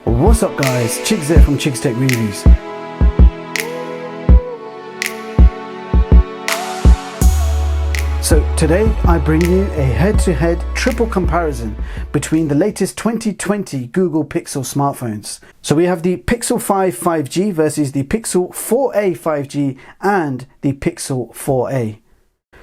What's up guys, Chigs here from Chigs Tech Reviews. So today I bring you a head-to-head triple comparison between the latest 2020 Google Pixel smartphones. So we have the Pixel 5 5G versus the Pixel 4a 5G and the Pixel 4a.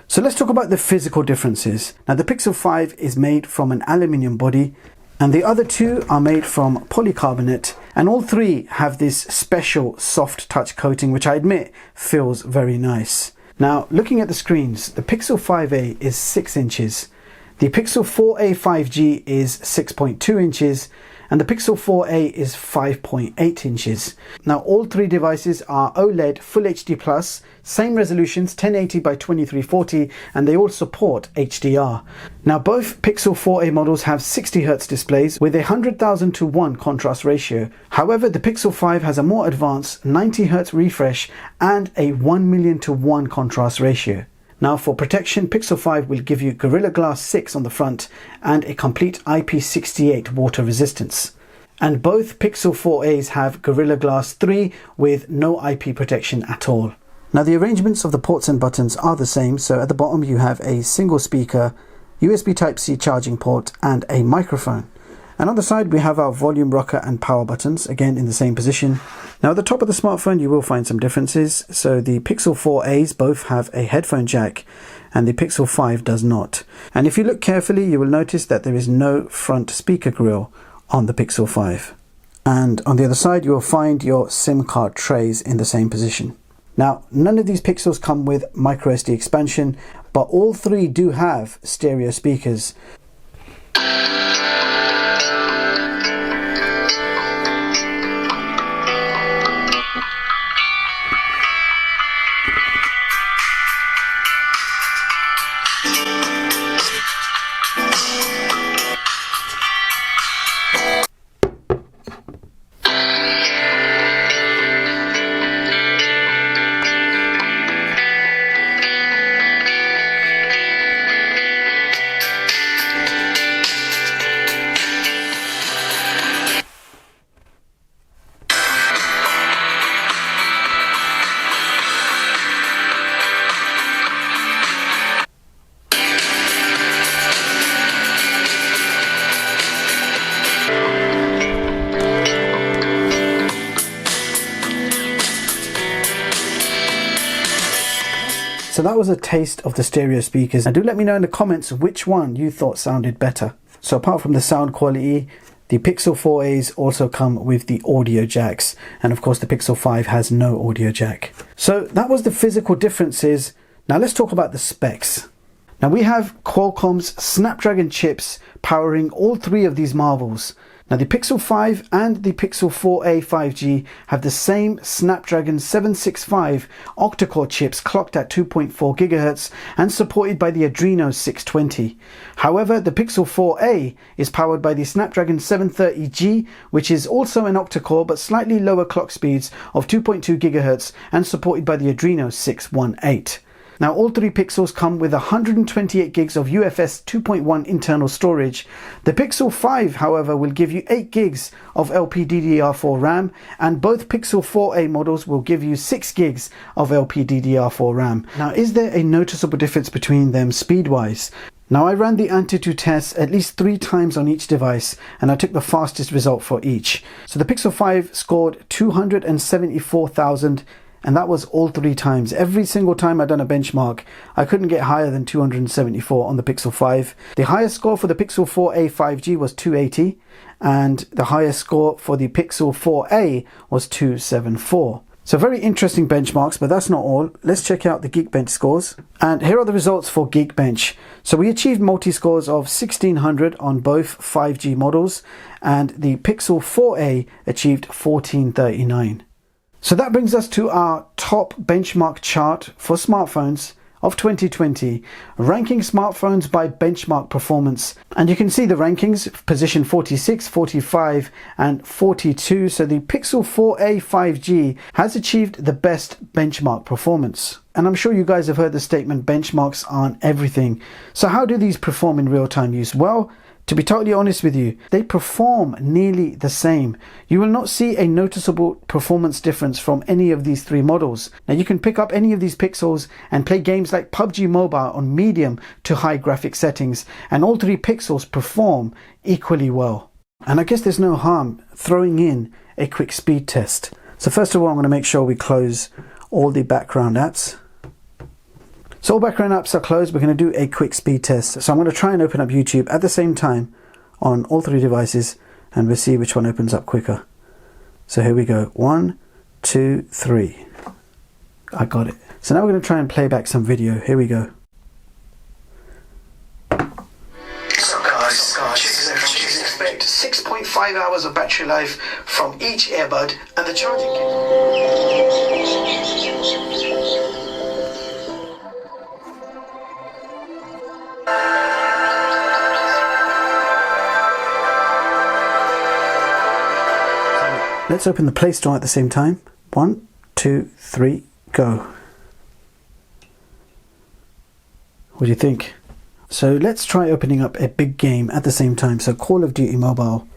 So let's talk about the physical differences. Now the Pixel 5 is made from an aluminium body and the other two are made from polycarbonate, and all three have this special soft touch coating which I admit feels very nice. Now looking at the screens, the Pixel 5a is 6 inches, the Pixel 4a 5G is 6.2 inches and the Pixel 4a is 5.8 inches. Now all three devices are OLED Full HD+, same resolutions 1080 by 2340, and they all support HDR. Now both Pixel 4a models have 60Hz displays with a 100,000 to 1 contrast ratio. However, the Pixel 5 has a more advanced 90Hz refresh and a 1 million to 1 contrast ratio. Now for protection, Pixel 5 will give you Gorilla Glass 6 on the front and a complete IP68 water resistance. And both Pixel 4a's have Gorilla Glass 3 with no IP protection at all. Now the arrangements of the ports and buttons are the same, so at the bottom you have a single speaker, USB Type-C charging port and a microphone. And on the side we have our volume rocker and power buttons, again in the same position. Now at the top of the smartphone you will find some differences. So the Pixel 4a's both have a headphone jack and the Pixel 5 does not. And if you look carefully you will notice that there is no front speaker grill on the Pixel 5. And on the other side you will find your SIM card trays in the same position. Now none of these Pixels come with microSD expansion, but all three do have stereo speakers. So that was a taste of the stereo speakers, and do let me know in the comments which one you thought sounded better. So apart from the sound quality, the Pixel 4a's also come with the audio jacks, and of course the Pixel 5 has no audio jack. So that was the physical differences. Now let's talk about the specs. Now we have Qualcomm's Snapdragon chips powering all three of these marvels. Now the Pixel 5 and the Pixel 4a 5G have the same Snapdragon 765 octa-core chips clocked at 2.4 GHz and supported by the Adreno 620. However, the Pixel 4a is powered by the Snapdragon 730G, which is also an octa-core but slightly lower clock speeds of 2.2 GHz and supported by the Adreno 618. Now all three Pixels come with 128 gigs of UFS 2.1 internal storage. The Pixel 5 however will give you 8 gigs of LPDDR4 RAM, and both Pixel 4a models will give you 6 gigs of LPDDR4 RAM. Now is there a noticeable difference between them speed-wise? Now I ran the Antutu tests at least 3 times on each device and I took the fastest result for each. So the Pixel 5 scored 274,000, and that was all 3 times. Every single time I'd done a benchmark, I couldn't get higher than 274 on the Pixel 5. The highest score for the Pixel 4a 5G was 280, and the highest score for the Pixel 4a was 274. So very interesting benchmarks, but that's not all. Let's check out the Geekbench scores. And here are the results for Geekbench. So we achieved multi-scores of 1600 on both 5G models, and the Pixel 4a achieved 1439. So that brings us to our top benchmark chart for smartphones of 2020, ranking smartphones by benchmark performance. And you can see the rankings, position 46, 45 and 42. So the Pixel 4a 5G has achieved the best benchmark performance. And I'm sure you guys have heard the statement, benchmarks aren't everything. So how do these perform in real-time use? Well, To be totally honest with you, they perform nearly the same. You will not see a noticeable performance difference from any of these three models. Now you can pick up any of these Pixels and play games like PUBG Mobile on medium to high graphic settings, and all three Pixels perform equally well. And I guess there's no harm throwing in a quick speed test. So first of all, I'm going to make sure we close all the background apps. So all background apps are closed. We're going to do a quick speed test. So I'm going to try and open up YouTube at the same time on all three devices, and we'll see which one opens up quicker. So here we go. 1, 2, 3. I got it. So now we're going to try and play back some video. Here we go. So guys, expect 6.5 hours of battery life from each earbud, and the charging Let's open the Play Store at the same time. 1, 2, 3, go. What do you think? So let's try opening up a big game at the same time. So Call of Duty Mobile.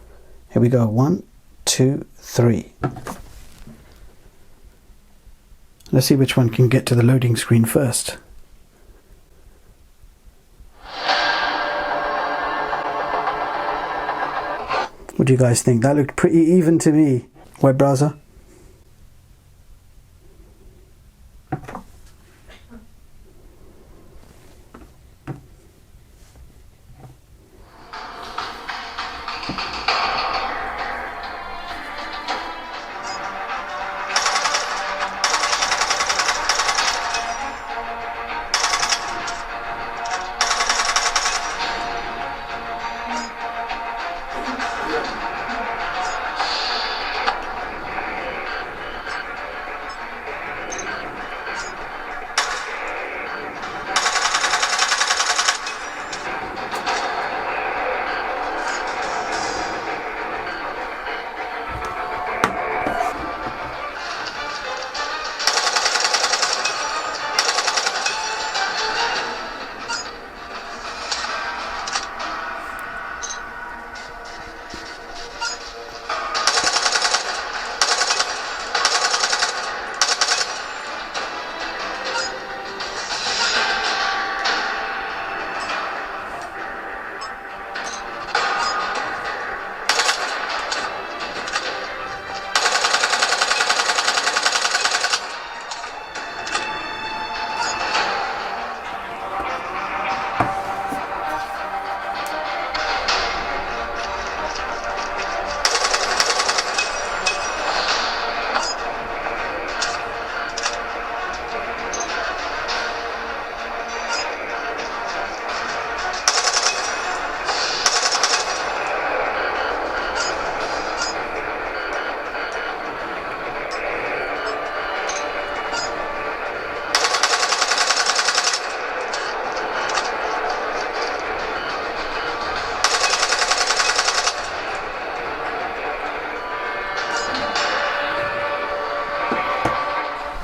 Here we go. 1, 2, 3. Let's see which one can get to the loading screen first. What do you guys think? That looked pretty even to me. Web browser.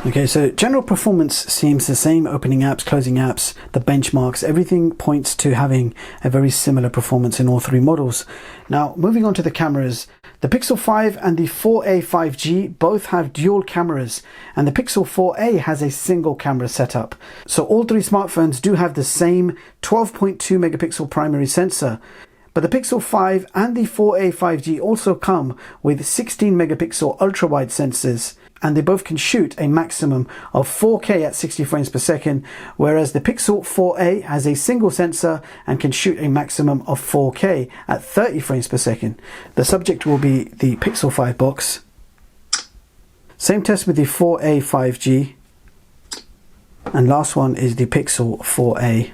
Okay, so general performance seems the same. Opening apps, closing apps, the benchmarks, everything points to having a very similar performance in all three models. Now, moving on to the cameras, the Pixel 5 and the 4a 5G both have dual cameras, and the Pixel 4a has a single camera setup. So all three smartphones do have the same 12.2 megapixel primary sensor. But the Pixel 5 and the 4a 5G also come with 16 megapixel ultra-wide sensors, and they both can shoot a maximum of 4K at 60 frames per second, whereas the Pixel 4a has a single sensor and can shoot a maximum of 4K at 30 frames per second. The subject will be the Pixel 5 box. Same test with the 4a 5G. And last one is the Pixel 4a.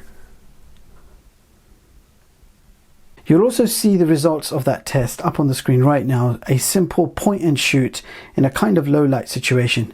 You'll also see the results of that test up on the screen right now, a simple point and shoot in a kind of low light situation.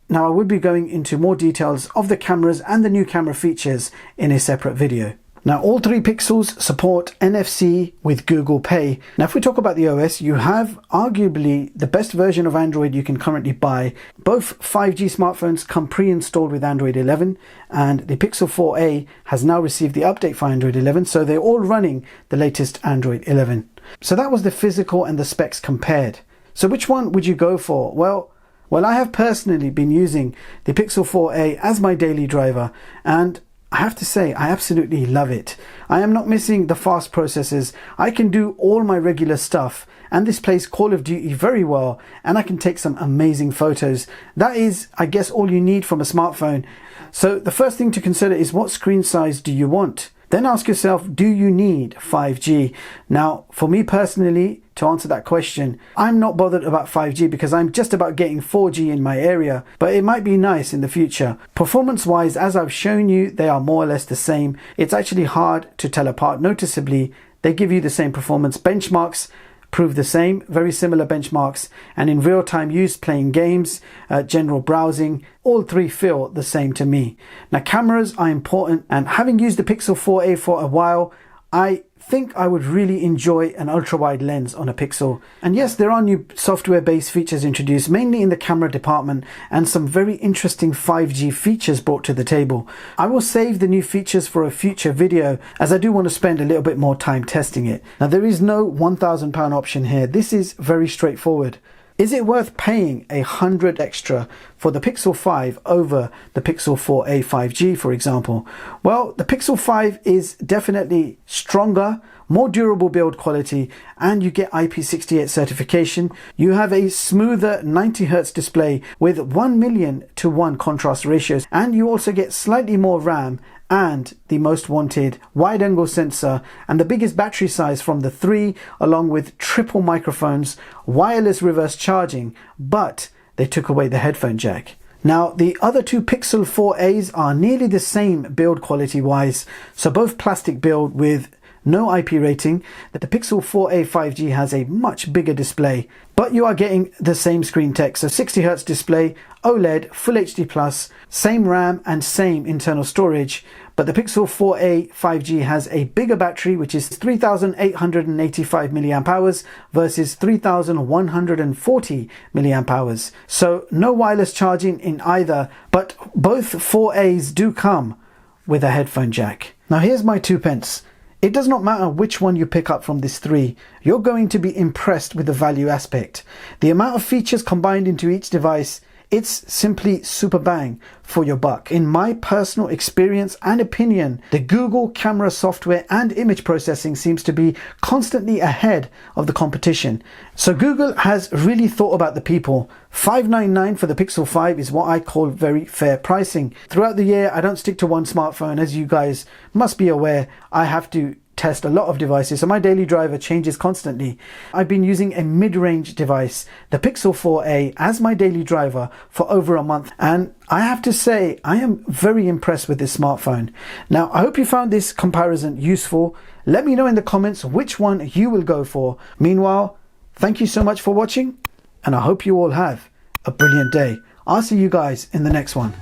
Now I would be going into more details of the cameras and the new camera features in a separate video. Now, all three Pixels support NFC with Google Pay. Now, if we talk about the OS, you have arguably the best version of Android you can currently buy. Both 5G smartphones come pre-installed with Android 11, and the Pixel 4a has now received the update for Android 11, so they're all running the latest Android 11. So that was the physical and the specs compared. So which one would you go for? Well, I have personally been using the Pixel 4a as my daily driver, and I have to say, I absolutely love it. I am not missing the fast processors. I can do all my regular stuff, and this plays Call of Duty very well, and I can take some amazing photos. That is, I guess, all you need from a smartphone. So the first thing to consider is, what screen size do you want? Then ask yourself, do you need 5G? Now, for me personally, to answer that question, I'm not bothered about 5G because I'm just about getting 4G in my area, but it might be nice in the future. Performance-wise, as I've shown you, they are more or less the same. It's actually hard to tell apart noticeably. They give you the same performance. Benchmarks prove the same, very similar benchmarks, and in real-time use, playing games, general browsing, all three feel the same to me. Now, cameras are important, and having used the Pixel 4a for a while, I think I would really enjoy an ultra-wide lens on a Pixel. And yes, there are new software-based features introduced, mainly in the camera department, and some very interesting 5G features brought to the table. I will save the new features for a future video, as I do want to spend a little bit more time testing it. Now, there is no £1,000 option here. This is very straightforward. Is it worth paying $100 extra for the Pixel 5 over the Pixel 4a 5G, for example? Well, the Pixel 5 is definitely stronger, more durable build quality, and you get IP68 certification. You have a smoother 90Hz display with 1,000,000:1 contrast ratios, and you also get slightly more RAM and the most wanted wide-angle sensor and the biggest battery size from the three, along with triple microphones, wireless reverse charging, but they took away the headphone jack. Now, the other two Pixel 4a's are nearly the same build quality wise, so both plastic build with no IP rating. That the Pixel 4a 5G has a much bigger display, but you are getting the same screen tech, so 60Hz display, OLED, Full HD+, same RAM and same internal storage. But the Pixel 4a 5G has a bigger battery, which is 3,885 mAh versus 3,140 mAh. So no wireless charging in either, but both 4a's do come with a headphone jack. Now here's my 2 pence. It does not matter which one you pick up from these three, you're going to be impressed with the value aspect. The amount of features combined into each device, it's simply super bang for your buck. In my personal experience and opinion, the Google camera software and image processing seems to be constantly ahead of the competition. So Google has really thought about the people. $599 for the Pixel 5 is what I call very fair pricing. Throughout the year, I don't stick to one smartphone. As you guys must be aware, I have to test a lot of devices, so my daily driver changes constantly. I've been using a mid-range device, the Pixel 4a, as my daily driver for over a month, and I have to say I am very impressed with this smartphone. Now, I hope you found this comparison useful. Let me know in the comments which one you will go for. Meanwhile, thank you so much for watching, and I hope you all have a brilliant day. I'll see you guys in the next one.